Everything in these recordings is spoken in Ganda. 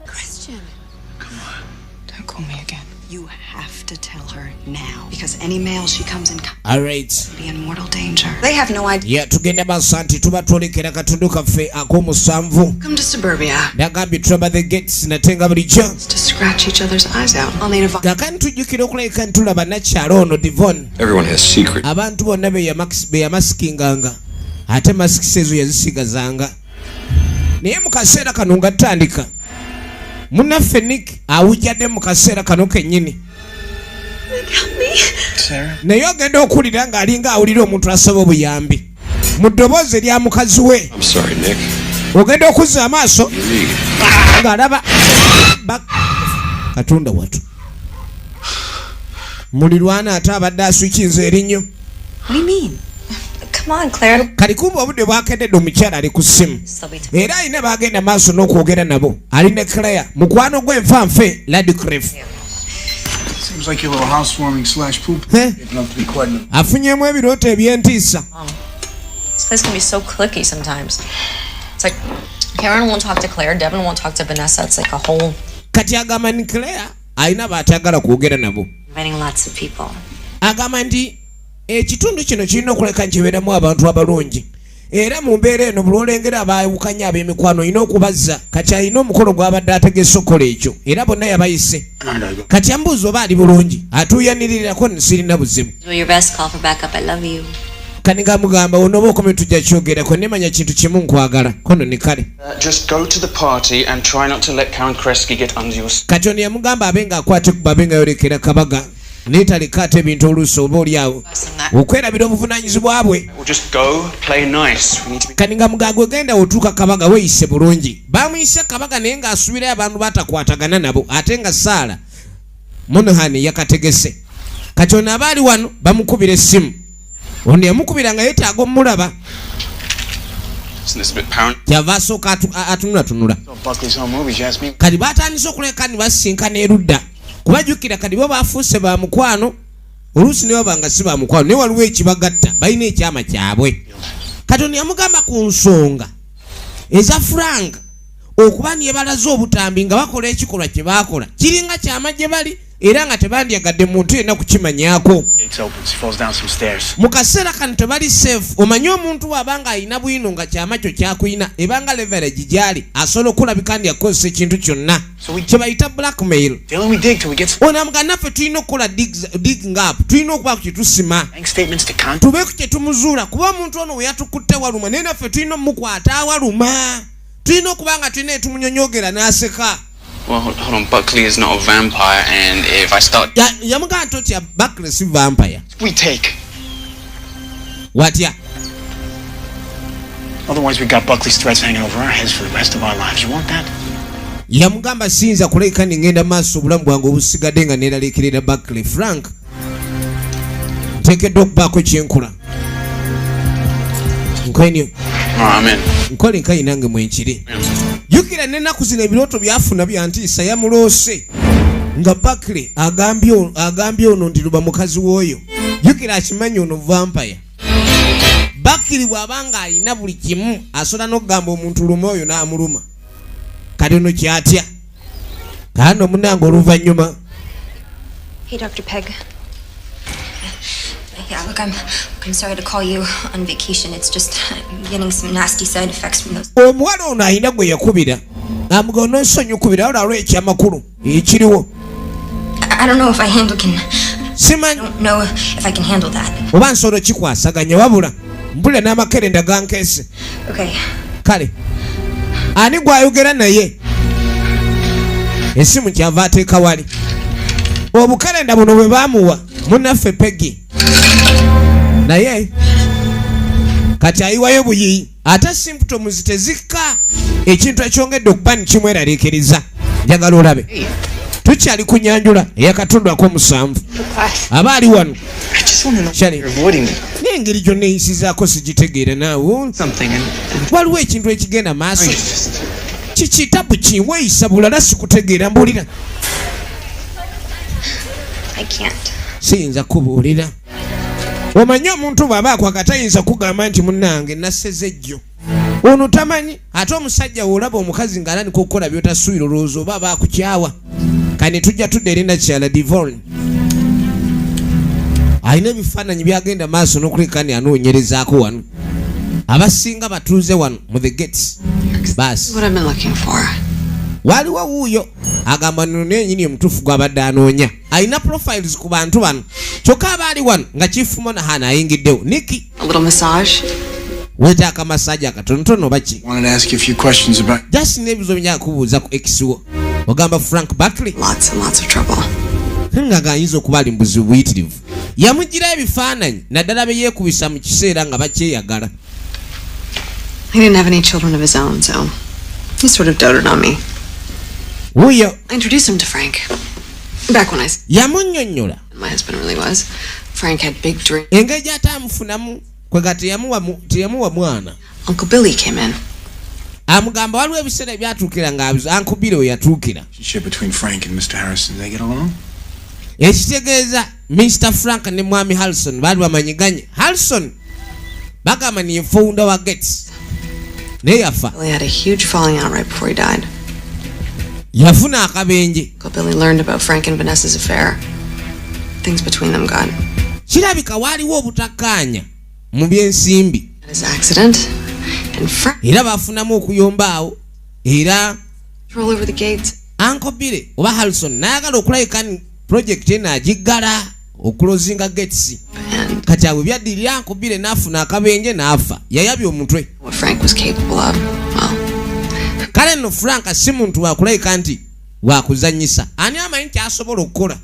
Christian. Come on. Don't call me again. You have to tell her now. Because any male she comes in Alright. be in mortal danger. They have no idea. Yeah, tugenda basanti tuba twolekera katundu kaffe ak'omusanvu. Come to suburbia. Nagambye tulaba the gates natenga bulijjo. To scratch each other's eyes out. I'll need a Kakani tujjukira okulabika ntulaba nakyalo ono Devon. Everyone has secret. Abantu bonna beyamasikinganga. Ate masikisi ezo yazisigazanga. Naye mu kaseera kano nga tutandika. Munnaffe Nick awujjadde mu kaseera kano kennyini. Naye ogenda okuwulira ng'alinga awulira omuntu asaba obuyambi. Mu ddoboozi erya mukazi we. I'm sorry, Nick. Ogenda okuzza amaaso ng'alaba Katonda watu. Mulirwana ate abadde aswikinze erinnyo. What do you mean? Come on, Claire. Kalikuba obudde bwakedde omukyala ali ku ssimu. Era alina bagenda maaso n'okwogera nabo. Ali ne Claire mukwano gw'enfanfe Radcliffe. Seems like your little housewarming / poop. Afunyemu ebirooto ebyentiisa. This place can be so cliquey sometimes. It's like Karen won't talk to Claire, Devin won't talk to Vanessa. It's like a whole. Kati agamba ni Claire alina baatagala kwogera nabo. Inviting lots of people. Agamba nti ekitundu kino kirina okuleka nkibeeramu abantu abalungi. Era mu mbeera eno buli olengera abaawukanya ab'emikwano olina okubazza. Kati alina omukolo gw'abadde ategese okukola ekyo. Era bonna yabayise. Kati ambuuza oba ali bulungi. Atuuyanirirako sirina buzibu. Do your best, call for backup. I love you. Kaniga mugamba onoba okomye tujja kyogerako nemanya kintu kimu nkwagala. Kono ne kale. Just go to the party and try not to let Karen Kresge get under your skin. Kati ono yamugamba abenga akwate ku babenga yolekera kabaga. Netaleka ate ebintu oluusi oba oliawo okwerabira obuvunaanyizibwa bwe. Just go play nice. We need to be... Kaninga mugagwe genda otuuka kabaga weeyise bulungi. Bamuyise kabaga naye ng'asuubirayo abantu batakwatagana nabo ate nga Saala Monahan yakategese. Kati ono abaali wano bamukubira essimu. Ono yamukubira nga yeetaaga omulaba. Kyava asooka atunulatunula. Kati baatandise okuleka ne basisinkana erudda. Kubajjukira kati bo baafuuse ba mukwano. Oluusi ne baba nga si ba mukwano naye waliwo ekibagatta balina ekyama kyabwe. Kati ono yamugamba ku nsonga eza Frank okuba niye balaze obutambi nga bakola ekikolwa kye baakola kiringa kyama gye bali era nga tebandyagadde muntu yenna kukimanyaako. Mu kaseera kano tebali safe. Omanyi omuntu wabanga alina bwino nga kyama kyo kyakuyina ebanga leverage gyali asobola okulabika ndi akozesa ekintu kyonna kye bayita blackmail. Ono amuga naffe tulina okukola digging up, tulina okuba ku kyetusima tubeeku kye tumuzuula kuba omuntu ono we yatukutte waluma naye naffe tulina omukwata awaluma. Tulina okuba nga tulina etumunyonyogera n'aseka. Well, hold on. Buckley is not a vampire, and if I start... Yamugamba nti Buckley si vampire. We take. Watya? Otherwise we got Buckley's threats hanging over our heads for the rest of our lives. You want that? Yamugamba siyinza kuleka ngenda maaso obulamu bwange obusigadde nga neeraliikirira Buckley. Frank nteekeddwa okubaako kyenkola. Nkwenyo nkole nkayi nange mwenkiri. Jukira n'ennaku zino ebirooto byafuna byantiisa yamuloose nga Buckley agambye ono nti luba mukazi w'oyo. Jukira akimanyi ono vampire. Buckley bw'abanga alina buli kimu asobola n'okugamba omuntu luma oyo n'amuluma. Kati ono kyatya kandi omunange oluvannyuma. Hey, Dr. Peg. Yeah, look, I'm sorry to call you on vacation. It's just getting some nasty side effects from those. Omuwala ono alina gwe yakubira. Amuga ononsonyiukubira olwalwo ekyamakulu ekiriwo. I don't know if I Simanyi. don't know if I can handle that. Oba nsobola kikwasaganya wabula mpulira n'amakerenda gankeese. Okay. Kale ani gwayogera naye esimu kyava ateeka wali. Obukerenda buno bwe baamuwa munnaffe Peggy naye kati ayiwayo buyiyi ate symptoms tezikka. Ekintu ekyongedde okuba nikimweraliikiriza. Njagala olabe tukyali ku nyanjula ey'akatundu ak'omusanvu. Aba ali wano n'engeri gyonna eyisizaako sigitegeera naawe. Waliwo ekintu ekigenda maaso kikiyita buki weeyisa bulala sikutegeera mbuulira. Siyinza kubuulira. Omanyi omuntu bw'aba akwaka tayinza kugamba nti munnange nasseze ejjo. ono tamanyi ate omusajja olaba omukazi ng'alani kukola byotasuubira olowooza oba baakukyawa kani tujja tudde erinda kyala Devon alina ebifaananyi byagenda maaso n'okulekani anoonyerezaako wano abasinga batuuze wano mu the gates baasi waliwo wuuyo agamba nno nenyini omutuufu gw'abadde anoonya alina profiles ku bantu bano kyokka abaali wano nga Chief Monahan ayingiddewo Nikki weetaaka massage akatonotono oba ki just n'ebizo binyaga kubuuza ku ekiwo ogamba Frank Buckley nga gayinza okuba ali mu buzibu buyitirivu yamugirayo ebifaananyi naddala be yeekubisa mu kiseera nga bakyeyagala He didn't have any children of his own, so he sort of doted on me. Wuyo. I introduced him to Frank. Back when yamunnyonnyola my husband really was. Frank had big dreams. Engeri gy'ataamufunamu kwega teyamuwa mwana. Uncle Billy came in. Amugamba waliwo ebiseera byatuukira nga Uncle Billy we yatuukira. Between Frank and Mr. Harrison, they get along? Ekitegeeza Mr. Frank ne Mwami Harrison baali bamanyiganye. Harrison bagamba niye founder wa Gates. Naye yafa. Billy had a huge falling out right before he died. Yafuna akabenje. Uncle Billy learned about Frank and Vanessa's affair. Things between them got. Kirabika waliwo obutakkaanya mu byensimbi. His accident and Frank. Era bafunamu okuyombaawo era roll over the gates. Uncle Billy oba Harrison n'ayagala okulabika project eno agiggala okulozinga Gates. Kati awo byaddirira Uncle Billy n'afuna akabenje n'afa yayabya omutwe. What Frank was capable of. Well. Kale nno Frank si muntu wakulabika nti wakuzanyisa ani amanyi kyasobola okukola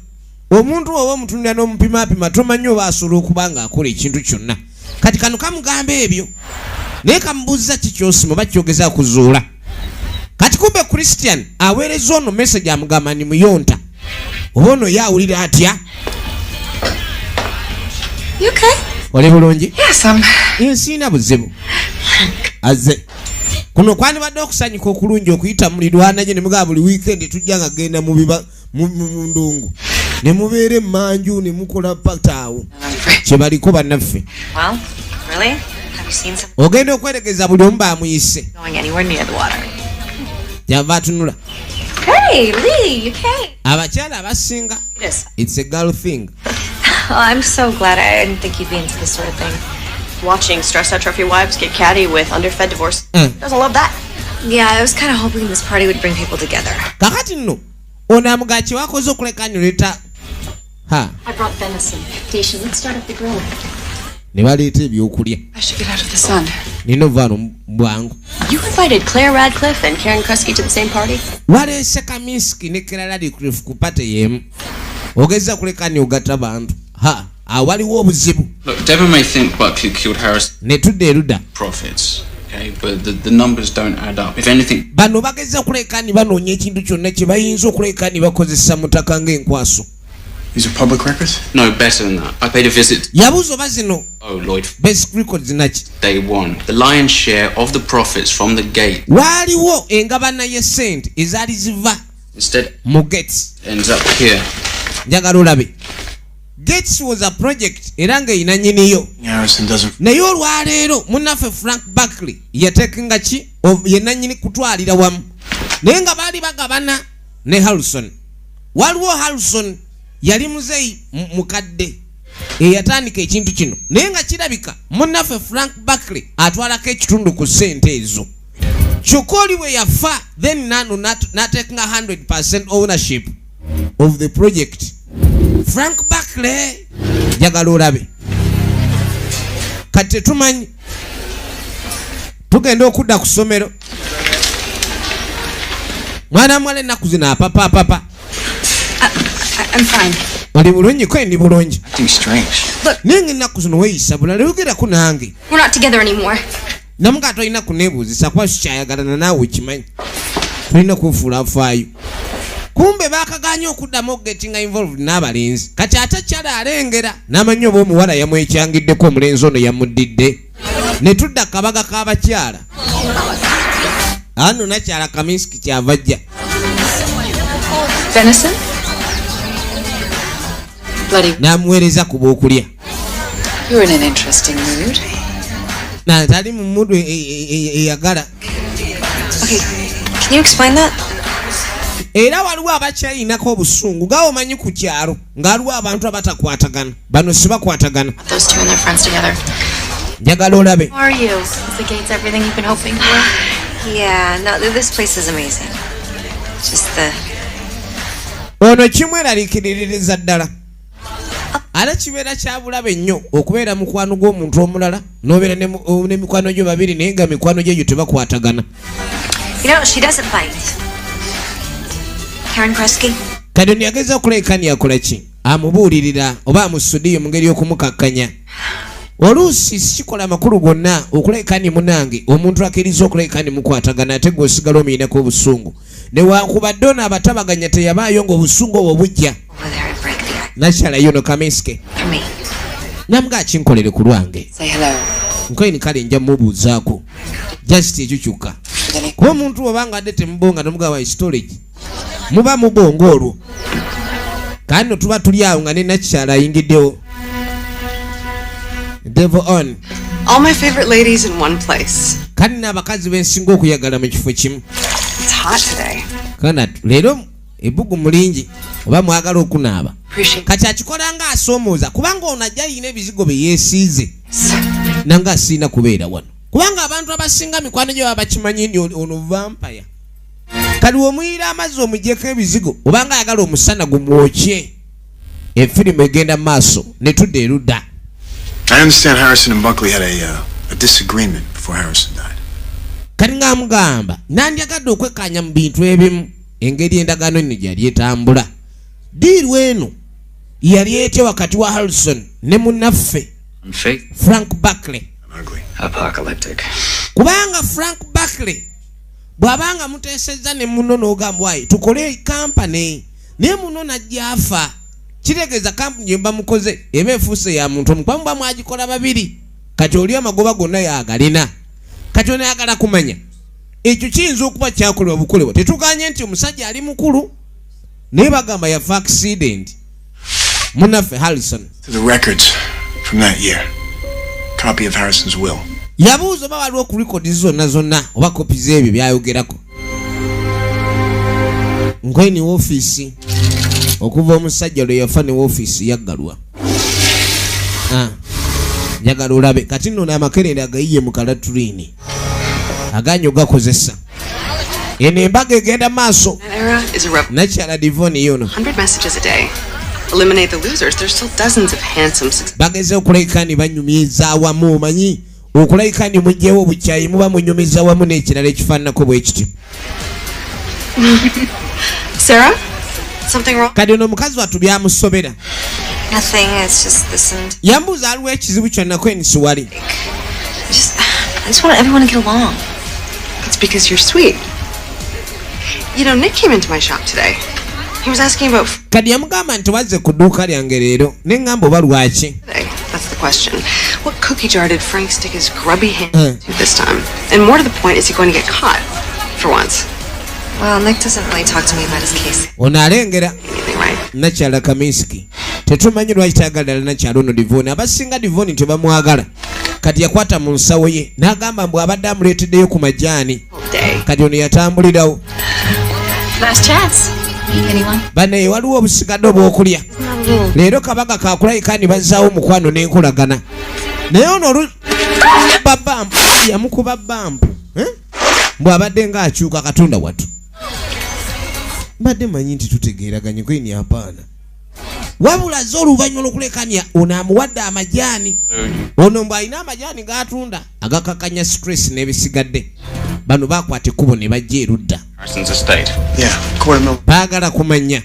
omuntu oba omutunira n'omupimaapima tomanyi oba asobola okuba nga akola ekintu kyonna kati kano kamugamba ebyo naye kamubuuziza kikyosima oba kyogeza kuzuula kati kumbe Christian aweereza ono message amugamba ni muyonta oba ono yawulira atya You okay? oli bulungi Yes, nsiina buzibu azze kuno kwani badde okusanyuka okulungi okuyita mulirwana gye ne mugaba buli weekend tujja nga genda mu ndungu ne mubeere manju ne mukola pataawo kye baliko bannaffe ogenda okweregeza buli omu baamuyise yava atunula abakyala abasinga it's a girl thing. I'm so glad. I didn't think you'd be into this sort of thing. Watching stressed out trophy wives get catty with underfed divorce. Doesn't love that. Yeah, I was kind of hoping this party would bring people together. Kakati nno ono amugachi wakoze okulekanyoleta ha I brought venison. Daisha, let's start up the grill. ne baleeta ebyokulya. I should get out of the sun. Nino vano bwangu. You invited Claire Radcliffe and Karen Kresge to the same party? Waleese Kaminsky ne Claire Radcliffe ku pate yemu. Ogeza kulekanya ogatta bantu. Ha, awaliwo obuzibu. Look, Devon may think Buckley killed Harris. Ne tudde erudda. Profits. Okay, but the numbers don't add up. If anything, bano bageza kulekani banoonya ekintu kyonna kye bayinza okulekani bakozesa mutaka ng'enkwaso. These are public records? No, better than that. I paid a visit. Yabuzo bazino. Oh, Lloyd. Basic records nachi. Day one. The lion's share of the profits from the gate. Waliwo engabana ye sente ezaali ziva. Instead, mu Gates. Ends up here. Njagala olabe. Gates was a project era ng'eyina nnyiniyo. Harrison doesn't. Naye olwaleero munnaffe Frank Buckley yatekenga ki ye nannyini kutwalira wamu. Naye nga baali bagabana ne Harrison. Waliwo Harrison yali muzeyi mukadde eyatandika ekintu kino naye nga kirabika munnaffe Frank Buckley atwalako ekitundu ku ssente ezo kyokka oli bwe yafa then nano natekenga 100% ownership of the project. Frank Buckley jagala olabe kati tetumanyi tugenda okudda ku ssomero mwana mwala ennaku zino apapa. I'm fine. Oli bulungi kwe ndi bulungi. Acting strange. Look, ninge ennaku zino weeyisa bulala yogerako nange. We're not together anymore. Namuka tolina kuneebuuzisa kuba sikyayagalana naawe kimanyi. Tulina kufuula afaayo. Kumbe baakagaanye okuddamu okugetinga involved n'abalenzi. Kati ate kyala alengera n'amanyi oba omuwala yamwekyangiddeko omulenzi ono yamuddidde. Ne tudda kabaga k'abakyala. Ano nakyala Kaminsky kyava ajja. Venison? Bloody. N'amuweereza ku b'okulya. You're in an interesting mood. Na tali mu mudu eyagala. Okay, can you explain that? Era waliwo abakyayinako obusungu gawo omanyi ku kyalo ng'aliwo abantu abatakwatagana bano sibakwatagana. Those two and their friends together. Njagala olabe. How are you? Is the gates everything you've been hoping for? Yeah, no, this place is amazing. Just the... Ono kimweraliikiririza ddala. Ate kibeera kya bulabe ennyo okubeera mukwano gw'omuntu omulala n'obeera ne mikwano gyo babiri naye nga mikwano gyo tebakwatagana. You know, she doesn't bite. Karen Kresge? Kati yageza okulekani yakola ki? Amubuulirira oba amusudiyo mu ngeri y'okumukakkanya. Oluusi sikikola amakulu gonna okulekani munange omuntu akkiriza okulekani mukwatagana ate gwe osigala omuyinako obusungu. Newankubadde ono abatabaganya teyabaayo ng'obusungu obwo bujja. Nakyala yono Kamiske. Namuga kinkolere ku lwange. Nkoyini kale nja mubuuzaako. Just ekyukyuka. Kuba omuntu obanga adde temubonga nomugawa storage. Muba mubongo olwo. Kano tuba tuli awo nga ne nakyala ayingiddewo. Devil on. All my favorite ladies in one place. Kani n'abakazi bensinga okuyagala mu kifo kimu. It's hot today. Kana leero ebugu mulingi oba mwagala okunaaba. Kati akikola nga asoomooza kubanga ono ajja yina ebizigo bye yeesiize. Nanga asiina kubeera wano. Kubanga abantu abasinga mikwano gyo baba bakimanyi nti ono vampire. Kali omuyira amazzi omugyeko ebizigo obanga ayagala omusana gumwokye. Efirimu egenda maaso ne tudda erudda. I understand Harrison and Buckley had a disagreement before Harrison died. Kati ng'amugamba nandyagadde okwekkaanya mu bintu ebimu engeri endagaano nno gyali etambula. Diiru eno yali etya wakati wa Harrison ne munnaffe Frank Buckley. Apocalyptic. Kubanga Frank Buckley bw'abanga muteesezza ne muno n'ogamba wayi tukole kampani naye muno najja afa. Kitegeeza kampuni gye mba mukoze eba efuuse ya muntu omu muba mwagikola babiri. Kati oli amagoba gonna yagalina. Kati ono ayagala kumanya ekyo kiyinza okuba kyakolebwa bukolebwa. Tetuganye nti omusajja ali mukulu naye bagamba yafa accident. Munnaffe Harrison. To the records from that year. Copy of Harrison's will. Yabuuza oba waliwo ku rekodi zonna oba kopi z'ebyo byayogerako. Nkwe ni woofiisi okuva omusajja lwe yafa ne woofiisi yaggalwa. Njagala olabe kati nno n'amakerere agayiye mu kalatulini aganyo gakozesa. Eno embaga egenda maaso. Nakyala Divoni yono. 100 messages a day. Eliminate the losers. There's still dozens of handsome success. Bageze okulayikani banyumiza awamu omanyi okulayikani mujjewo obukyayi muba munyumiza awamu n'ekirala ekifaananako bwe kityo. Sarah? Something wrong? Kati ono omukazi wattu byamusobera. Nothing, it's just this and... Yambuuza aliwo ekizibu kyonna kwenisi wali. I just want everyone to get along. It's because you're sweet. You know, Nick came into my shop today. He was asking about... Kati yamugamba nti wazze ku dduuka lyange leero ne ngamba oba lwaki. That's the question. What cookie jar did Frank stick his grubby hand to this time? And more to the point, is he going to get caught? For once. Well, Nick doesn't really talk to me about his case. Ono alengera nakyala Kaminsky. Tetumanyi lwaki tayagalira nakyala ono Divoni. Abasinga Divoni tebamwagala. Kati yakwata mu nsawo ye n'agamba mbu abadde amuleeteddeyo ku majaani. Kati ono yatambulirawo. Last chance. Anyone? Bane waliwo obusigadde obw'okulya. Leero kabaga kakulayikani bazzaawo omukwano n'enkolagana. Naye ono babampu yamukuba bampu. Mbw abadde ng'akyuka Katonda wattu. Mbadde manyi nti tutegeeraganye kwini apaana. Wabula zo oluvannyuma lw'okulekanya ono amuwadde amajaani. Ono mbw alina amajaani g'atunda agakakanya stress n'ebisigadde. Bano baakwata ekkubo ne bajja erudda. Baagala kumanya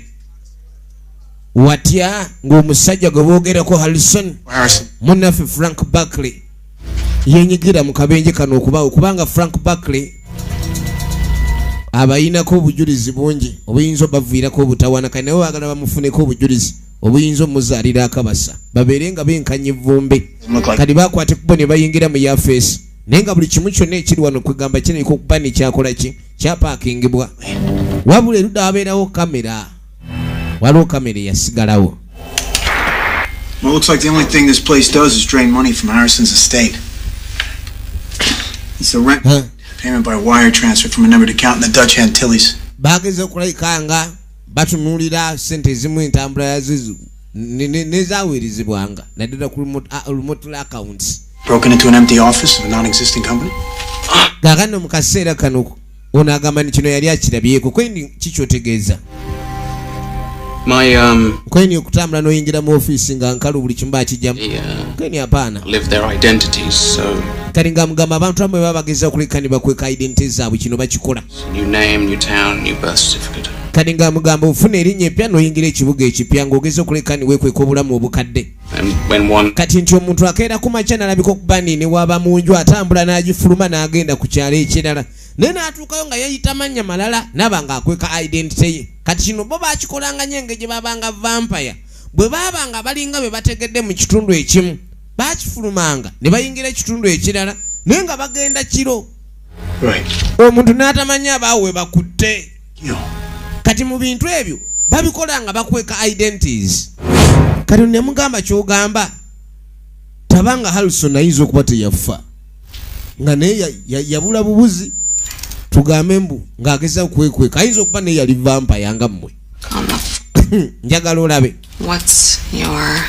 watya ng'omusajja gwe boogerako Harrison munnaffe Frank Buckley yenyigira mu kabenje kano okubaawo kubanga Frank Buckley abayinako obujulizi bungi obuyinza obaviirako obutawaana kati naye baagala bamufuneko obujulizi obuyinza omuzaalira akabasa babeere nga benkanya evvumbe. Kati baakwata ekkubo ne bayingira mu yafeesi naye nga buli kimu kyonna ekiri wano kwegamba kirabika okuba ne kyakola ki kyapaakingibwa. Wabula erudda wabeerawo kamera. Waliwo kamera eyasigalawo. Well, it looks like the only thing this place does is drain money from Harrison's estate. It's a rent payment by wire transfer from a numbered account in the Dutch Antilles. Bageze okulayikanga batunulira sente ezimu entambula yazo nezaweerezebwanga naddala ku remote accounts. Broken into an empty office of a non-existing company? Gagano mu kaseera kano ono agamba ni kino yali akirabyeko kwendi kikyotegeeza. Kweni okutambula n'oyingira mu ofiisi nga nkalu buli kimu bakijjamu. Kweni apaana. Live their identities, so. Kati nga mugamba abantu abamwe baba bageza okuleka ne bakweka identities zaabwe kino bakikola. New name, new town, new birth certificate. Kati nga mugamba ofuna erinnya eppya n'oyingira ekibuga ekipya ng'ogeza okuleka ne weekweka obulamu obukadde. Kati nti omuntu akeera ku makya n'alabika okuba nini waba mu nju atambula n'agifuluma n'agenda ku kyalo ekirala. Naye n'atuukayo nga yeeyita mannya malala n'aba ng'akweka identity ye. Kati kino bo baakikolanga nnyo engeri gye babanga vampire. Bwe baabanga balinga be bategedde mu kitundu ekimu baakifulumanga ne bayingira ekitundu ekirala naye nga bagenda kiro. Omuntu n'atamanya abaawo we bakutte. Kati mu bintu ebyo babikola nga bakweka identities. Kati ne mugamba ky'ogamba tabanga Harrison ayinza okuba teyafa nga naye yabula bubuzi tugambe mbu ng'ageza okwekweka ayinza okuba naye yali vampire nga mmwe. Njagala olabe. What's your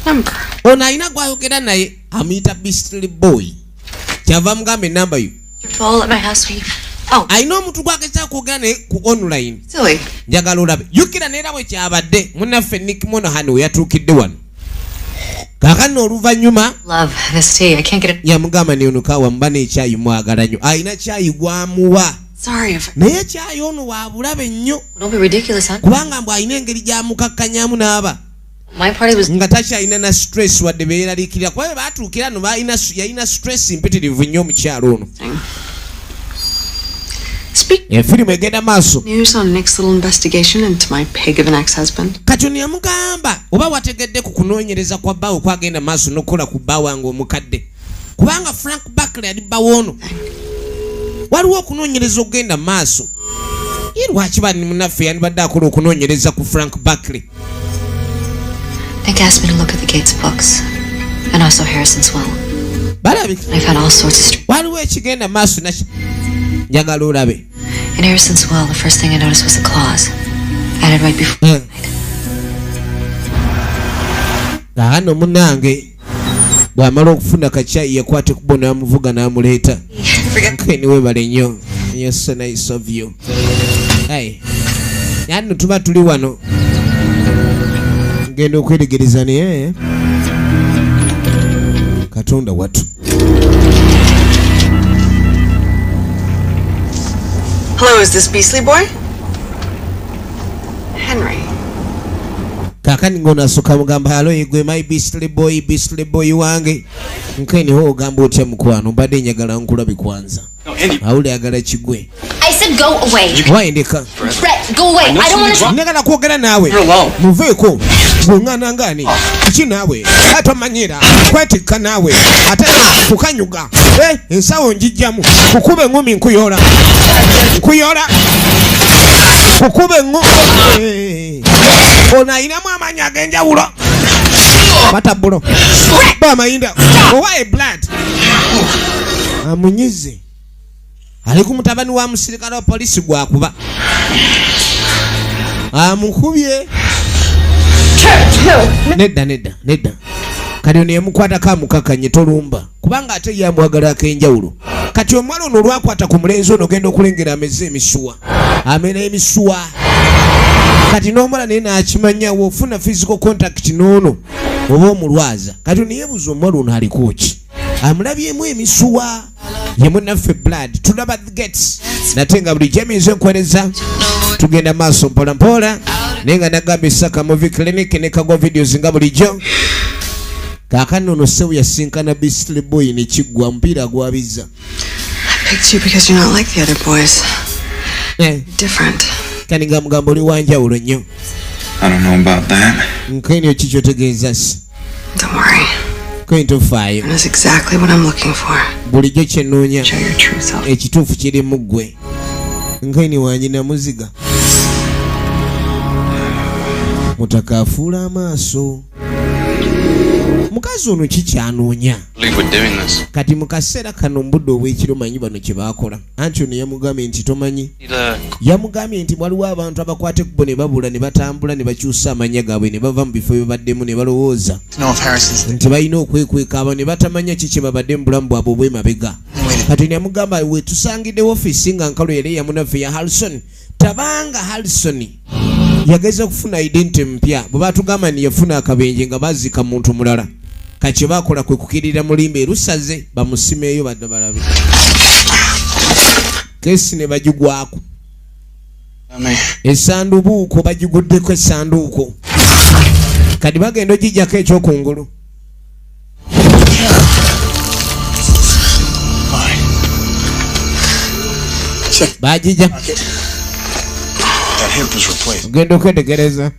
number? Ono alina gwayogera naye amuyita Beastly Boy. Kyava mugamba enamba yo. Paul at my house. Alina omuntu gwageza kwogera naye ku online. Silly. Njagala olabe. Jukira neera bwe kyabadde munnaffe Nick Monahan we yatuukidde wano. Kakano oluvannyuma Love this tea. I can't get it. Yamugamba ne ono kawa mba n'ekyayi mwagala nnyo. Alina kyayi gwamuwa. Sorry if naye kyayi ono wa bulabe nnyo. Don't be ridiculous, huh? Kubanga mbw alina engeri gy'amukakkanyamu n'aba. My party was nga takyalina na stress wadde beeraliikirira kuba baatuukira no yalina stress mpitirivu nnyo omukyalo ono. Efirimu egenda maaso. News on Nick's little investigation into my pig of an ex-husband. Kati ono yamugamba oba wategedde ku kunoonyereza kwa bbaawo kwagenda maaso n'okukola ku bbaawo wange omukadde. Kubanga Frank Buckley ali bbaawo ono. Waliwo okunoonyereza okugenda maaso. Ye lwaki bani munnaffe yandibadde akola okunoonyereza ku Frank Buckley. Nick asked me to look at the Gates books and also Harrison's will. Balabika. I found all sorts of waliwo ekigenda maaso nakyo. Njagala olabe. In Harrison's will, the first thing I noticed was a clause added right before. Hano munange bw'amala okufuna kacyayi yakwate ku bono yamuvuga n'amuleeta. Nkeni weebale nnyo. You're so nice of you. Hey. Hano tuba tuli wano. Ngenda okweregereza naye. Katonda watu. Hello, is this Beastly Boy? Henry. Kakani ngono asuka mugamba halo yegwe my Beastly Boy wange. Nkeni ho ogamba otya mukwano mbadde njagala nkulabe kwanza. Awule agala kigwe. I said go away. Why ndeka? Brett, go away. I don't want to. Njagala kwogera naawe. Muveeko. Ngana ngani? Kiki naawe? Atomanyira. Kwetikka naawe. Ate kukanyuga. Ensawo njijjamu. Kukube ngumi nkuyola. Kukube ngumi. Ona inamu amanya agenjawulo. Bata bulo. Bama inda. Owaye blood. Amunyize. Ali ku mutabani wa musirikale wa polisi gwakuba. Amukubye. Nedda. Kati ono yamukwata kamukakanye tolumba. Kubanga ate yamwagala akenjawulo. Kati omwana ono olwakwata ku mulenzi ono ogenda okulengera ameze emisuwa. Amena emisuwa. Kati n'omala naye n'akimanya wofuna physical contact n'ono oba omulwaza. Kati ono yeebuuza omwana ono aliko ki? Amulabyemu emisuwa. Ye munnaffe blood. Tulaba the gates. Nate nga buli gy'emize nkwereza. Tugenda maaso mpola. Naye nga nagamba Isaka Movie Clinic ne Kagwa Videos nga bulijjo. Kaakano ono sewu yasinkana Beastly Boy ne kiggwa mupiira gwabizza. I picked you because you're not like the other boys. Different. Kani nga mugamba oli wanjawulo nnyo. I don't know about that. Nkeni kikyotegeeza si. Don't worry. Tofaayo. That's exactly what I'm looking for. Bulijjo kye nnoonya. Show your true self. Ekituufu kiri mu ggwe. Nkeni wanyina muziga. Mutaka afuula amaaso. mukazi ono kikyanoonya believe we're doing this. kati mu kaseera kano mbudde obwekiro manyi bano kye baakola anti ono yamugambye nti tomanyi yamugambye nti waliwo abantu abakwate kubo ne babula ne batambula ne bakyusa amanya gaabwe ne bava mu bifo bye baddemu ne balowooza nti balina okwekweka abo ne batamanya kiki babadde mu bulamu bwabwe obwemabega kati ne yamugamba we tusangidde ofiisi nga nkalo yali yamunaffe ya Harrison tabanga Harrison yageza okufuna identity mpya bwe batugamba ni yafuna akabenje nga bazika muntu mulala kati bakola kwe kukirira mulimbe rusaze bamusimeeyo badde balabe kesi ne bagigwako esandubuuko bagiguddeko esanduuko kati bagenda ogijjako ekyokungulu bagijja ogenda okwetegereza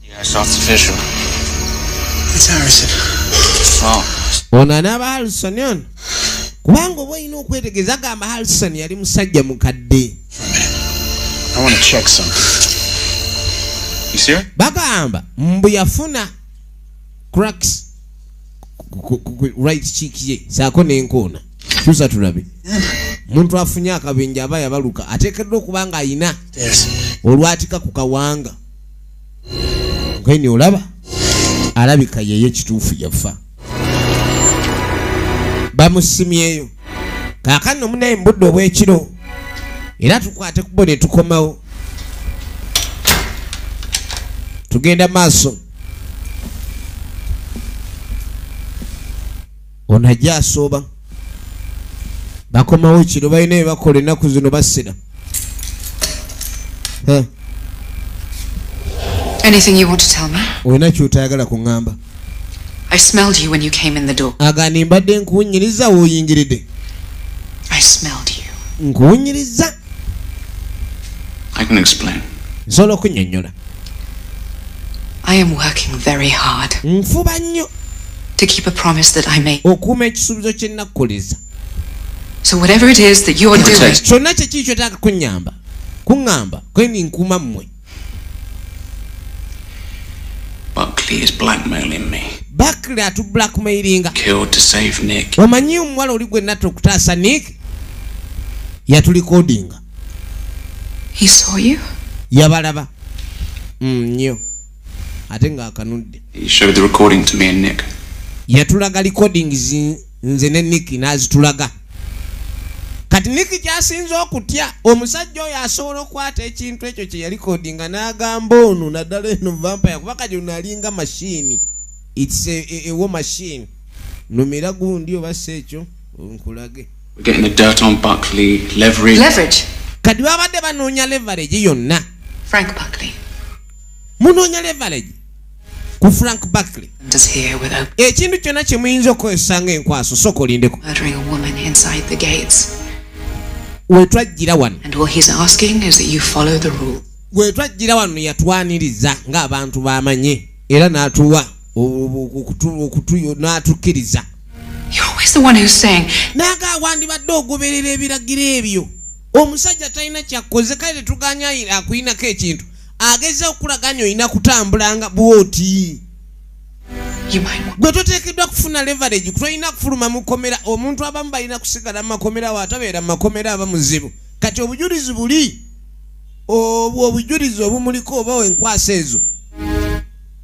Yes, that's official. It's Harrison. Oh. ono anaaba Harrison ono kubanga oba olina okwetegereza gamba Harrison yali musajja mukadde I want to check something. You serious? bagamba mbu yafuna cracks right cheek ye saako n'enkoona kyusa tulabe muntu afunye akabenje aba yabaluka ateekeddwa okuba nga ayina olwatika ku kawanga ngeni olaba alabika yeye kituufu yafa bamusimyeyo kaakano munaye mbudde obwekiro era tukwate kubo ne tukomawo tugenda maaso ono ajja asooba bakomawo kiro balina bye bakola ennaku zino basira Anything you want to tell me? olina kyotayagala kuŋŋamba I smelled you when you came in the door. agani mbadde nkuwunyiriza wooyingiridde I smelled you. nkuwunyiriza I can explain. nsobola okunnyonnyola I am working very hard nfuba nnyo to keep a promise that I made. okuuma ekisuubizo kye nnakukoleza So whatever it is that you're doing, kyonna kyeki kyotaka kunnyamba kuŋŋamba kweni nkuuma mmwe Buckley is blackmailing me. Buckley atu blackmailinga Killed to save Nick. omanyi omuwala oli gwe natta okutaasa Nick yatulikodinga he saw you? yabalaba nnyo ate ng'akanudde He showed the recording to me and Nick. yatulaga recordings nze ne Nick n'azitulaga kati Nick kyasinze okutya omusajja oyo asobola okwata ekintu ekyo kye yalikodinga n'agamba ono naddala eno vampire kuba kati ono alinga machine it's a war machine numira gundi oba si ekyo nkulage We're getting the dirt on Buckley, leverage. kati babadde banoonya leverage yonna Frank Buckley munoonya leverage ku Frank Buckley is here with a ekintu kyonna kye muyinza okukozesa ng'enkwaso sooka olindeko murdering a woman inside the gates. wetwajjira wano And all he's asking is that you follow the rule. wetwajjira wano yatwaniriza ng'abantu bamanye era n'atuwa n'atukkiriza You're always the one who's saying, naga wandibadde ogoberera ebiragiro ebyo omusajja talina kyakkoze kale tetuganya akuyinako ekintu ageza okulaganya olina kutambulanga bwoti you might want. gwe toteekeddwa kufuna leverage kutolina kufuluma mukomera omuntu abamu balina kusigala mumakomera watabeera mumakomera aba muzibu kati obujulizi buli obwo obujulizi obumuliko oba enkwasa ezo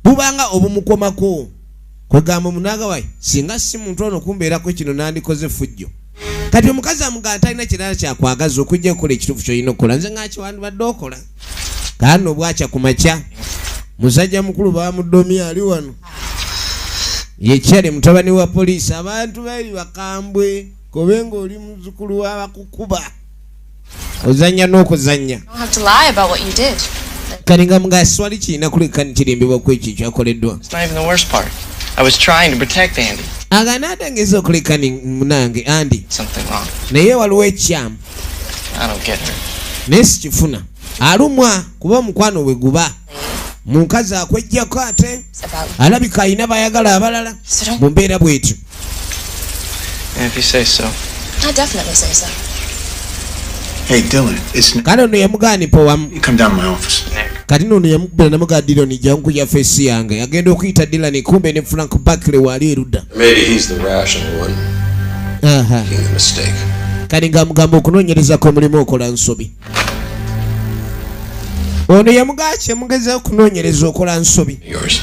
bubanga obumukomako kwegamba munaga wayi singa si muntu ono kumbeerako kino nandikoze fujjo kati omukazi amugamba talina kirala kyakwagaza okujja kukola ekituufu kyolina okukola nze ngakiwandibadde okola kaano bwakya ku makya musajja mukulu bamudomi ali wano yekyale mutabani wa poliisi abantu bali bakambwe kobenga oli muzukulu w'abakukuba ozanya n'okuzanya You don't have to lie about what you did. kati nga mugaswali kirina kuleka kirimbibwa ku ekyo kyakoleddwa It's not even the worst part. I was trying to protect Andy. agana atengeza okuleka munange andi Something wrong. naye waliwo ekyamu I don't get her. naye sikifuna alumwa kuba omukwano bwe guba mukazi akwejjako ate It's about alabika alina bayagala abalala mu mbeera bwetyo Yeah, if you say so. I definitely say so. Hey, Dylan, it's Nick. kale ono yamugaanipa wamu You come down to my office. Nick. kati nono yamukubira namuga Dylan jangu ya face yange agenda okuyita Dylan kumbe ne Frank Buckley wali erudda. Maybe he's the rational one. Making the mistake. Kati ngamugamba okunoonyereza ko mulimu okola nsobi. Ono yamugache mugeza okunoonyereza okola nsobi. Yours.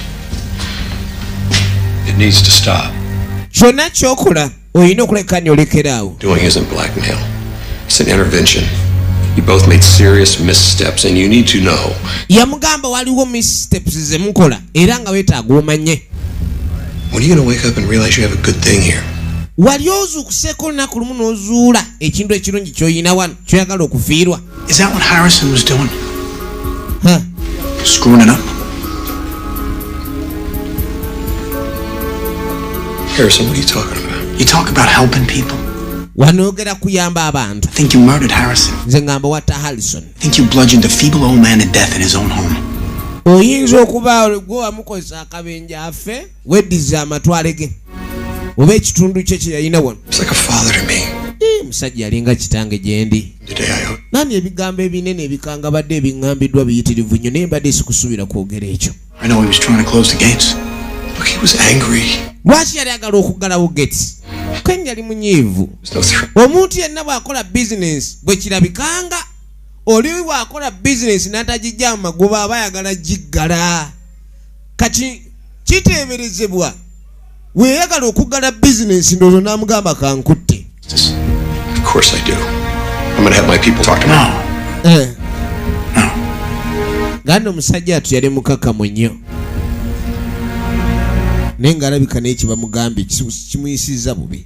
It needs to stop. Kyonna kyokola oyina okulekani olekeraawo. Doing isn't blackmail. It's an intervention. You both made serious missteps and you need to know. Yamugamba waliwo missteps ze mukola era nga weetaaga omanye. When are you going to wake up and realize you have a good thing here? Wali ozuukuseeko olunaku lumu n'ozuula ekintu ekirungi ky'oyina wano kyoyagala okufiirwa. Is that what Harrison was doing? Huh? Screwing it up? Harrison, what are you talking about? You talk about helping people. Wanoogera kuyamba abantu. I think you murdered Harrison. Nze ngamba watta Harrison. I think you bludgeoned a feeble old man to death in his own home. Oyinza okuba gwe wamukozesa akabenje afe weddiza amatwale ge oba ekitundu kye kye yalina wano. It's like a father to me. Musajja yalinga kitange gye ndi. Nani ebigambo ebinene ebikanga badde ebiŋŋambiddwa biyitirivu nnyo naye mbadde sikusuubira kwogera ekyo. I know he was trying to close the gates. Look, he was angry. Lwaki yali agala okuggalawo gates? Kwenye yali munyiivu. Omuntu yenna bw'akola business bwe kirabikanga oli bw'akola business n'atagijja mu magoba aba ayagala giggala. Kati kiteeberezebwa weeyagala okuggala business ndowooza n'amugamba kankutte. Of course I do. I'm going to have my people talk to him. Gano omusajja atu yali mukakamu nnyo. Naye ng'alabika n'eki bamugambye kimuyisizza bubi.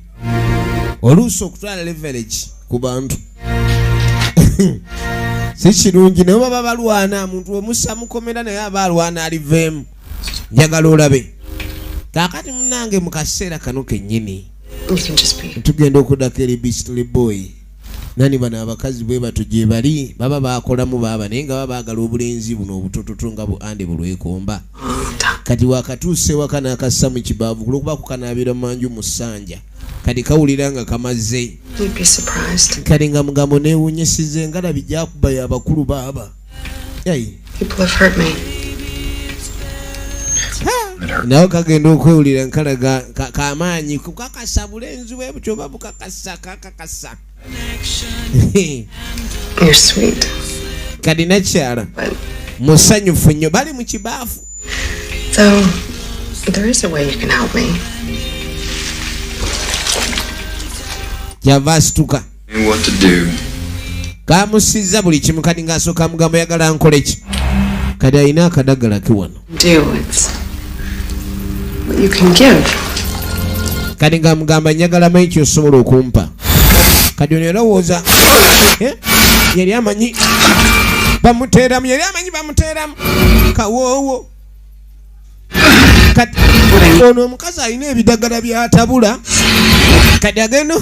Oluusi okutwala leverage ku bantu si kirungi naye baba balwana omuntu omussa mukomera naye aba alwana aliveemu. Njagala olabe kaakati munnange mu kaseera kano kennyini tugenda okuddako eri Beastly Boy. Nani bano abakazi bwe bato gye bali baba baakolamu baaba naye nga baba baagala obulenzi buno obutototo nga bu ande bulwekomba. Kati wakatuuse waka n'akassa mu kibaavu kulwokuba kukanaabira mu manju mu ssanja kati kawulira nga kamaze. Kati nga mugambo neewunyisize ngalabi gyakuba y'abakulu baaba. Nawe kagenda okwewulira nkalaga kamaanyi kukakasa bulenzi bwe butyo oba bukakasa kakakasa. Kati nakyala musanyufu nnyo bali mu kibaafu. So, there is a way you can help me. Kyava asituka. What to do? Kamusizza buli kimu kati ng'asooka mugambo yagala nkole ki. Kati alina akadagala ke wano. Do it. What you can give. Kati ng'amugamba njagala manyi ky'osobola okumpa. Kati ono yalowooza yali amanyi bamuteeramu kawoowo. Kati ono omukazi alina ebidagala byatabula kati agenda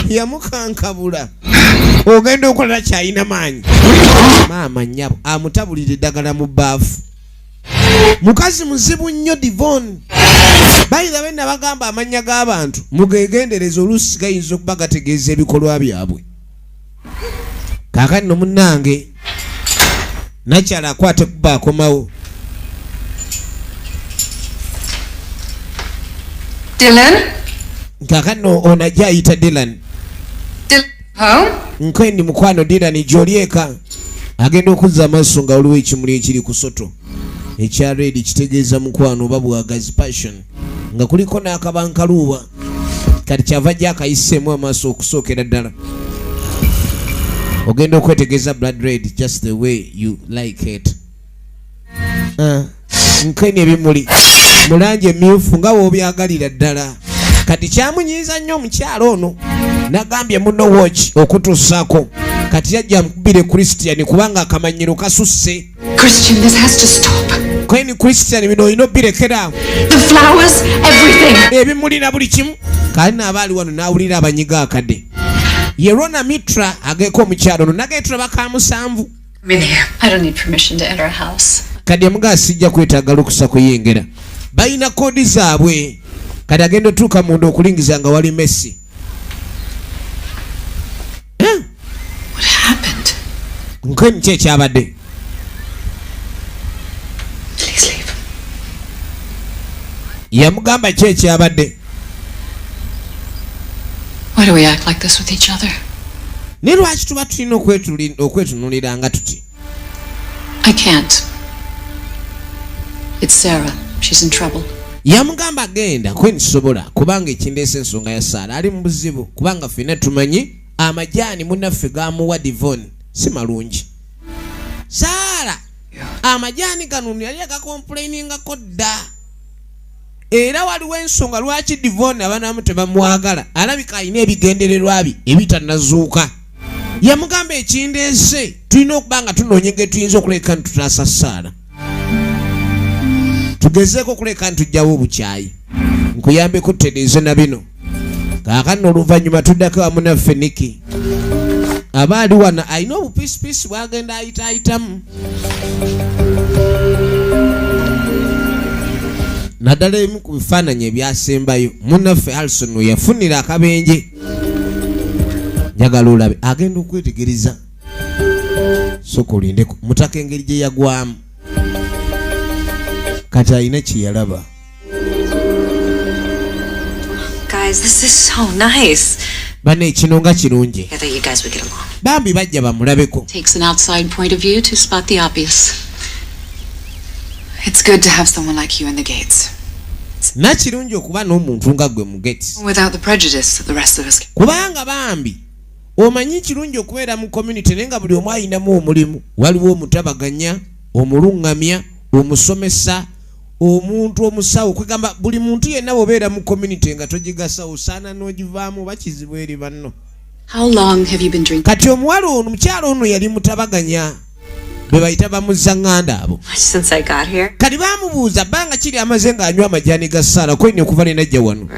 yamukankabula ogenda okolera kyalina maanyi. Maama nnyabo amutabulira eddagala mu bbaafu. Mukazi muzibu nnyo Divon. Bayira benna bagamba amannya g'abantu mugegendereza oluusi gayinza okuba gategeeza ebikolwa byabwe. Kaakati no munnange nakyala akwate kuba akomawo. Dylan? Kaakati no ono ajja ayita Dylan. Nkwendi mukwano Dylan gy'olyeka agenda okuzza amaaso nga waliwo ekimuli ekiri ku soto ekya red kitegeeza mukwano oba bwagazi passion nga kuliko n'akabankaluuba kati kyava jja akayiseemu amaaso okusookera ddala. Ogenda okwetegeeza blood red just the way you like it. Nkeni ebimuli mu langi emmyufu nga w'obyagalira ddala. Kati kyamunyiiza nnyo omukyalo ono nagambye muno watch okutussaako kati yajja amukubire Christian kubanga akamanyiro kasusse. Christian, this has to stop. Kweni Christian bino olina obbirekera. The flowers, everything. Ebimuli na buli kimu. Kali n'abaali wano n'awulira abanyiga akadde. Yerona Mitra ageeko omukyalo ono nageetula bakamusanvu. I don't need permission to enter a house. Kadi amugaa sijja kwetaaga lukusa kuyingira. Balina koodi zaabwe. Kadi agenda otuuka munda okulingiza nga wali Messi. What happened? Nkweni ki ekyabadde? yamugamba kyeki abadde. Why do we act like this with each other? Ne lwaki tuba tulina okwetunulira nga tuti? I can't. It's Sarah. She's in trouble. Yamugamba genda kwe nsobola kubanga ekindeese ensonga ya Sarah ali mu buzibu kubanga ffenna tumanyi amajaani munnaffe gamuwa Devon si malungi. Sarah amajaani gano yali agakomplainingako dda. Era waliwo ensonga lwaki Devon abanamu tebamwagala. Alabika alina ebigendererwa bye ebitanazuuka. Yamugamba ekindeese tulina okuba nga tunoonya engeri tuyinza okuleka ntutaasa Sarah. Tugezeeko okuleka ntujjawo obukyayi. Nkuyambeko tutereeze na bino. Kaakano oluvannyuma tuddako wamu naffe Nikki. Aba ali wano alina obupiisipiisi bwagenda ayitaayitamu. Naddala ebimu ku bifaananyi ebyasembayo munnaffe Harrison we yafunira akabenje. Njagala olabe agenda okwetegereza. Sooka olindeko mutaka engeri gye yagwamu. Kati alina kye yalaba. Guys, this is so nice. Bane kino nga kirungi. I thought you guys would get along. Bambi bajja bamulabeko. Takes an outside point of view to spot the obvious. It's good to have someone like you in the gates. Na kirungi okuba n'omuntu nga gwe mu gates. Without the prejudice that the rest of us can. Kubanga bambi omanyi kirungi okubeera mu community naye nga buli omu ayinamu omulimu. Waliwo omutabaganya, omulungamya, omusomesa, omuntu omusawo. Kwegamba buli muntu yenna bw'obeera mu community nga togigasa osaana n'ogivaamu bakizibu eri banno. How long have you been drinking? Kati omuwala ono mukyalo ono yali mutabaganya. Be bayita bamuzzaŋŋanda abo. Since I got here. Kati baamubuuza bbanga kiri amaze ng'anywa amajaani ga Sarah kwenye okuva ne najja wano.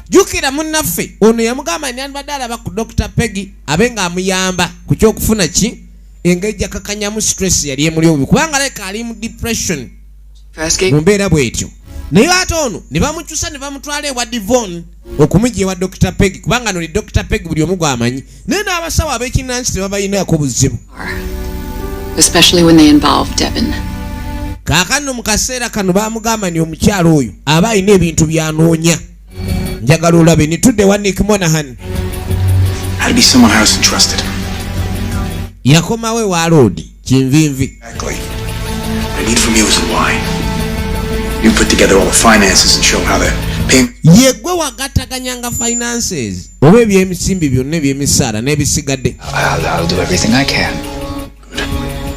Jukira munnaffe ono yamugamba nandibadde alaba ku Dr. Peggy abe ng'amuyamba ku kyokufuna ki engeri gyakakanyamu stress yali emuli obubi kubanga alabika ali mu depression mu mbeera bw'etyo. Naye ate ono ne bamukyusa ne bamutwala ewa Devon okumujja ewa Dr. Peggy kubanga no li Dr. Peggy buli omu gwamanyi naye n'abasawo ab'ekinnansi tebabayinaako buzibu. Especially when they involve Devon. Kaakano mu kaseera kano baamugamba ni omukyalo oyo aba alina ebintu byanoonya. Njagala olabe nitudde wa Nick Monahan. Had to be someone Harrison trusted. Yakomawe wa Lord kinvinvi. Exactly. What I need from you is a why. You put together all the finances and show how the payment. Yegwe wagataganyanga finances. Oba eby'emisimbi byonna eby'emisaala n'ebisigadde. I'll do everything I can.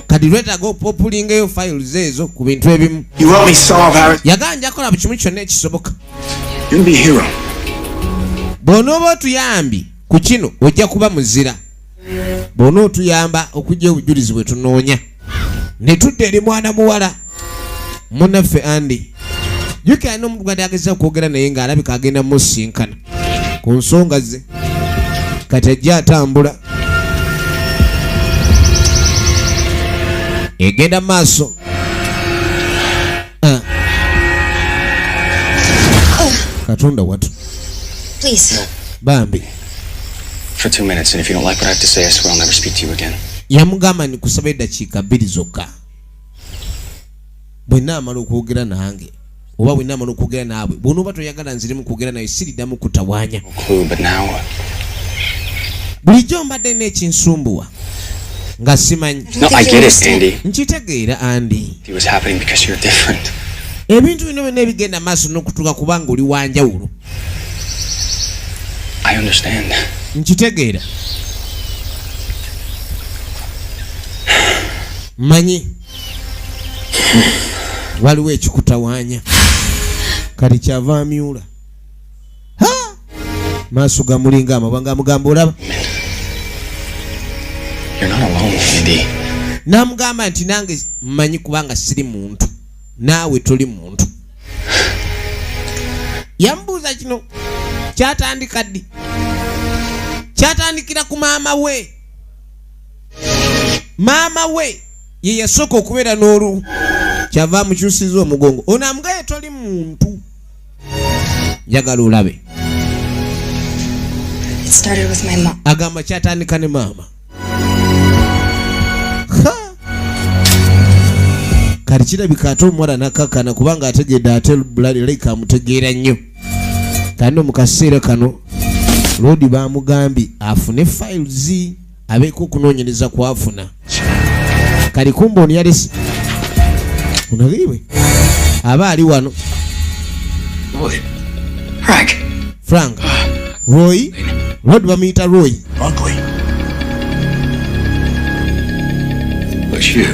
Kati lwetaaga opopulingeyo files ezo ku bintu ebimu. You help me solve Harrison. Yaganja akola buli kimu kyonna ekisoboka. You'll be a hero. Bw'onooba otuyambi ku kino ojja kuba muzira. Bw'onooba otuyamba okujja obujulizi bwe tunoonya. Ne tudde eri mwana muwala munnaffe Andy. Jukira n'omugwadde ageza okwogera naye ng'alabika agenda musinkana ku nsonga ze. Kati ajja atambula. Egenda maaso. Katonda watu. Please. Bambi. For 2 minutes, and if you don't like what I have to say, I swear I'll never speak to you again. Yamugamba nikusaba eddakiika 2 zokka. Bwe naamala okwogera nange oba bwe naamala okwogera naabwe bw'onooba toyagala nziremu kwogera naye siriddamu kutawaanya. Clue, but now bulijjo mbadde n'ekinsumbuwa nga simanyi. No, I get it, Andy. Nkitegeera Andy. It was happening because you're different. Ebintu bino byonna ebigenda maaso n'okutuuka kubanga oli wanjawulo. I understand. Nkitegeera. Manyi waliwo ekikutawaanya kati kyava amyula. Maaso gamulinga amabanga amugamba olaba. You're not alone, Andy. N'amugamba nti nange mmanyi kubanga siri muntu naawe toli muntu. Yamubuuza kino kyatandika ddi? Kyatandikira ku maama we. Maama we ye yasooka okubeera n'olu kyava amukyusiza omugongo. Ono amugaye toli muntu. Njagala olabe. It started with my mom. Agamba kyatandika ne maama. kati kirabika ate omuwala nakakana kubanga ategedde ate Blood Lake amutegeera nnyo. Kano mu kaseera kano Lodi bamugambye afune files abeeko okunoonyereza kwafuna. Kali kumbe ono yalesi unaliwe aba ali wano. Frank Roy Lodi bamuyita Roy. Ugly. It's you.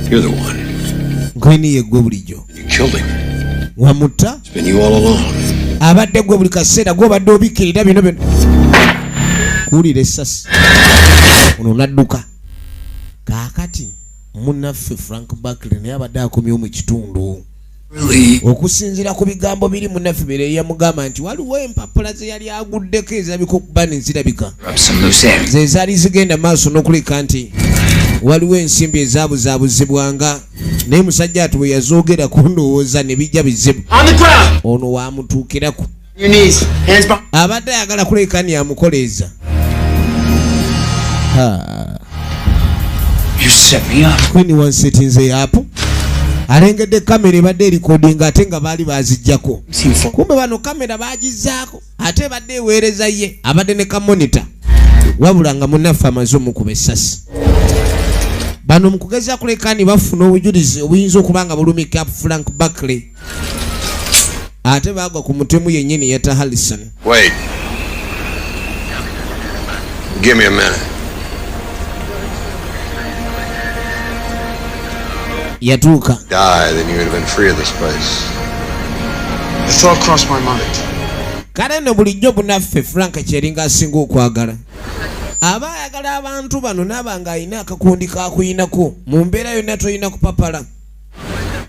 You're the one. Nkweni ye gwe bulijjo. You killed him. Wamutta. It's been you all along. Abadde gwe buli kaseera gw'obadde obikkirira bino bino. Kuwulira essasi. Ono nadduka. Kaakati munnaffe Frank Buckley naye abadde akomyewo mu kitundu. Okusinziira ku bigambo biri munnaffe bere yamugamba nti waliwo empapula ze yali aguddeko ezirabika okuba ne zirabika. Ze zaali zigenda maaso n'okuleka nti waliwo ensimbi ezaabuzaabuzibwanga naye musajja ati bwe yazoogera kundowooza ne bijja bizibu. Ono waamutuukirako. Abadde ayagala kuleka ni amukoleeza. Kweni wansetinze yapo alengedde kamera ebadde erikodinga ate nga baali bazijjako. Kumbe bano kamera bagizaako ate ebadde eweereza ye abadde ne kamonita wabula nga munnaffe amaze omukuba essasi. Bano mu kugeza kuleka ni bafuna obujulizi obuyinza okuba nga bulumika Frank Buckley ate bagwa ku mutemu yennyini yata Harrison. Wait. Give me a minute. Yatuuka. Die, then you would have been free of this place. The thought crossed my mind. Kale no bulijjo bunaffe Frank kyeringa asinga okwagala. Aba ayagala abantu bano n'abanga alina akakundi kakuyinako mu mbeera yonna toyina kupapala.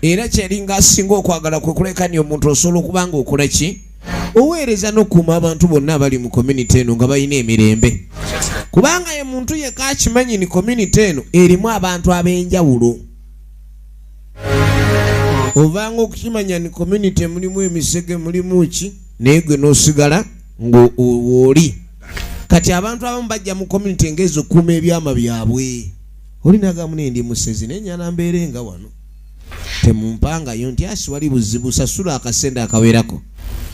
Era kyeringa asinga okwagala kwe kulekani omuntu osobola okuba nga okola ki? Oweereza n'okuuma abantu bonna abali mu community eno nga balina emirembe. Kubanga ye muntu yekka akimanyi ni community eno erimu abantu ab'enjawulo. Ovanga okukimanya ni community mulimu emisege mulimu ki naye gwe n'osigala ng'oli. Kati abantu abamu bajja mu community ngezo okuuma ebyama byabwe. Oli nagamu nendi musezi n'ennyana mbeere nga wano. Temumpangayo nti asi wali buzibu sasula akasente akawerako.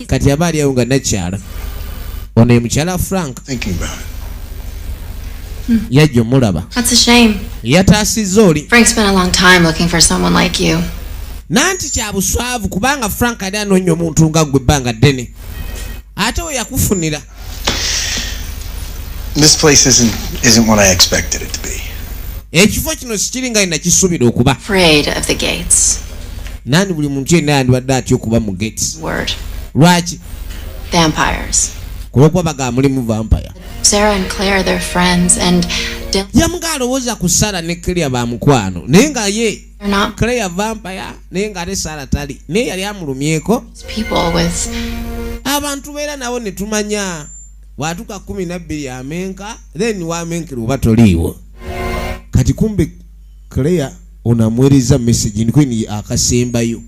Kati aba ali awo nga nakyala. Ono ye mukyala Frank. Yajja omulaba. That's a shame. Yataasizza oli. Frank's spent a long time looking for someone like you. Nanti kya buswavu kubanga Frank ali anoonya omuntu nga gwe ebbanga ddene. Ate we yakufunira. This place isn't what I expected it to be. Ekifo kino sikiri nga nakisuubira okuba. Afraid of the gates. Nani buli muntu yenna yandibadde atya okuba mu gates. Word. Lwaki? Vampires. Kulwokuba bagamba mulimu vampire. Sarah and Claire, they're friends, and Dylan. Yamuga alowooza ku Sarah ne Claire ba mukwano naye nga ye Claire vampire naye nga ate Sarah tali naye yali amulumyeko. People with abantu beera nabo ne tumanya watuka 12 amenka then wamenkera oba toliiwo. Kati kumbe Claire onamwereza message ndikweni akasembayo.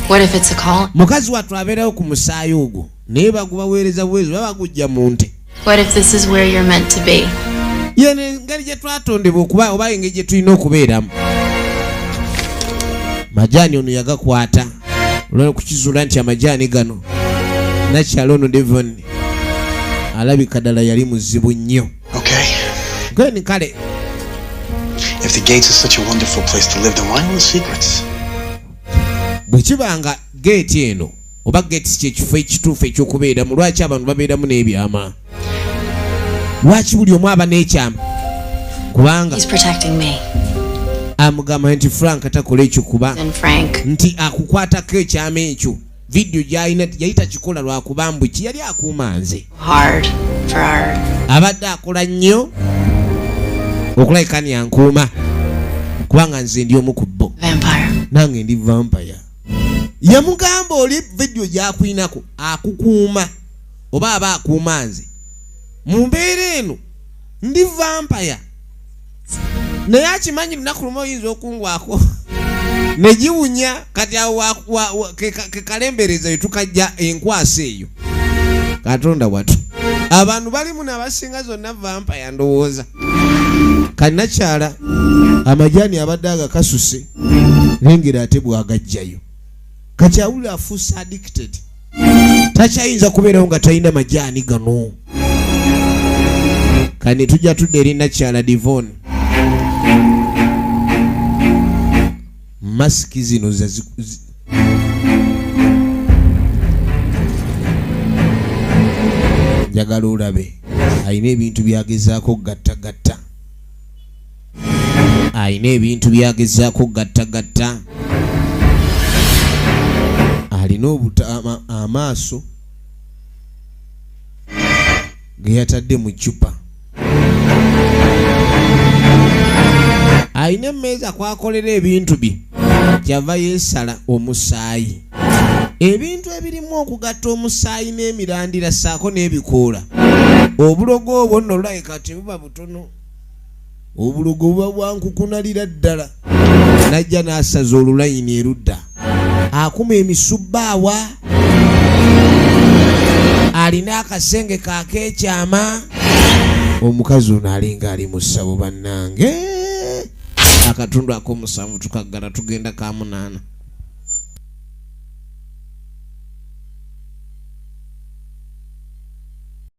What if it's a call? Mukazi watu abeerawo ku musaayi ogwo naye bagubaweereza bwezo baba gujja mu nte. What if this is where you're meant to be? Yene engeri gye twatondebwa okuba oba engeri gye tulina okubeeramu. Majaani ono yagakwata olwo kukizuula nti amajaani gano nakyalo ono Devon alabika ddala yali muzibu nnyo. Okay. Gweni kale. If the gates are such a wonderful place to live, then why all the secrets? Bwe kibanga gate eno oba gates kyekifo ekituufu ekyokubeeramu lwaki abantu babeeramu n'ebyama? Lwaki buli omu aba n'ekyama? Kubanga amugamba nti Frank atakola ekyo kuba nti akukwatako ekyama ekyo video gy'alina yali takikola lwakuba mbu ki yali akuuma nze. Abadde akola nnyo okulabika ni ankuuma kubanga nze ndi omu ku bo nange ndi vampire. Yamugamba oli video gy'akuinako akukuuma oba aba akuuma nze mu mbeera eno ndi vampire naye akimanyi lunaku lumu oyinza okungwako negiwunya kati awo kekalembereza etukajja enkwasa eyo. Katonda watu abantu balimu n'abasinga zonna vampire ndowooza Kanakyala amajani abadde agakasuse lengera ate bwagajjayo kati awulira afuuse addicted takyayinza kubeerawo nga talina majani gano kani tujja tudde eri Nakyala Divon masiki zino njagala olabe ayina ebintu byagezaako gattagatta alina amaaso ge yatadde mu ccupa alina emmeeza kwakolera ebintu bye kyava yeesala omusaayi ebintu ebirimu okugatta omusaayi n'emirandira saako n'ebikoola obulogo obwo nno olulabika tebuba butono obulogo buba bwankukunalira ddala najja n'asaza olulayini erudda akuma emisubbaawa alina akasenge kakeekyama omukazi ono alinga ali mu ssabo bannange akatundu ak'omusanvu tukaggala tugenda ka 8